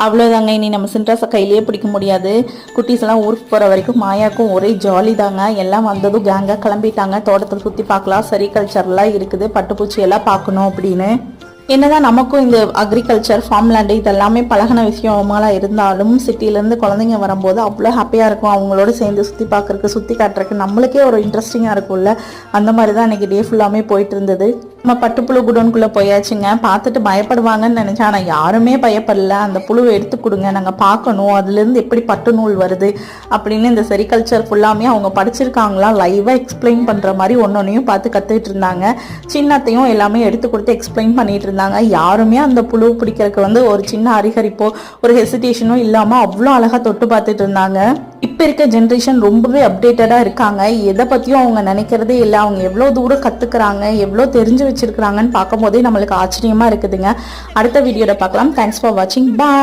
அவ்வளோதாங்க, இனி நம்ம சின்ராஸை கையிலேயே பிடிக்க முடியாது. குட்டீஸ் எல்லாம் ஊருக்கு போகிற வரைக்கும் மாயாவுக்கும் ஒரே ஜாலி தாங்க. எல்லாம் வந்ததும் கேங்காக கிளம்பிட்டாங்க. தோட்டத்தை சுற்றி பார்க்கலாம், செரிகல்ச்சர்லாம் இருக்குது, பட்டுப்பூச்சி எல்லாம் பார்க்கணும் அப்படின்னு. என்னதான் நமக்கும் இந்த அக்ரிகல்ச்சர் ஃபார்ம்லேண்டு இதெல்லாமே பழகின விஷயமாலாம் இருந்தாலும் சிட்டிலேருந்து குழந்தைங்க வரும்போது அவ்வளோ ஹாப்பியாக இருக்கும். அவங்களோட சேர்ந்து சுற்றி பார்க்குறக்கு, சுற்றி காட்டுறதுக்கு நம்மளுக்கே ஒரு இன்ட்ரெஸ்டிங்காக இருக்கும்ல. அந்த மாதிரி தான் இன்றைக்கி டே ஃபுல்லாமே போயிட்டு இருந்தது. நம்ம பட்டுப்புழு குடோனுக்குள்ளே போயாச்சுங்க. பார்த்துட்டு பயப்படுவாங்கன்னு நினச்சேன், ஆனால் யாருமே பயப்படல. அந்த புழுவை எடுத்து கொடுங்க, நாங்கள் பார்க்கணும் அதுலேருந்து எப்படி பட்டு நூல் வருது அப்படின்னு இந்த செரிகல்ச்சர் ஃபுல்லாமே அவங்க படிச்சிருக்காங்களா லைவாக எக்ஸ்பிளைன் பண்ணுற மாதிரி ஒன்னொன்னையும் பார்த்து கற்றுக்கிட்டு இருந்தாங்க. சின்னத்தையும் எல்லாமே எடுத்து கொடுத்து எக்ஸ்பிளைன் பண்ணிட்டு இருந்தாங்க. யாருமே அந்த புழு பிடிக்கிறதுக்கு ஒரு சின்ன அரிகரிப்போ ஒரு ஹெசிடேஷனோ இல்லாமல் அவ்வளோ அழகாக தொட்டு பார்த்துட்டு இருந்தாங்க. இப்போ இருக்க ஜென்ரேஷன் ரொம்பவே அப்டேட்டடாக இருக்காங்க. எதை பற்றியும் அவங்க நினைக்கிறதே இல்லை. அவங்க எவ்வளோ தூரம் கற்றுக்குறாங்க, எவ்வளோ தெரிஞ்சு வச்சிருக்கிறாங்கன்னு பார்க்கும் போதே நம்மளுக்கு ஆச்சரியமாக இருக்குதுங்க. அடுத்த வீடியோவில் பார்க்கலாம். தேங்க்ஸ் ஃபார் வாட்சிங். பாய்.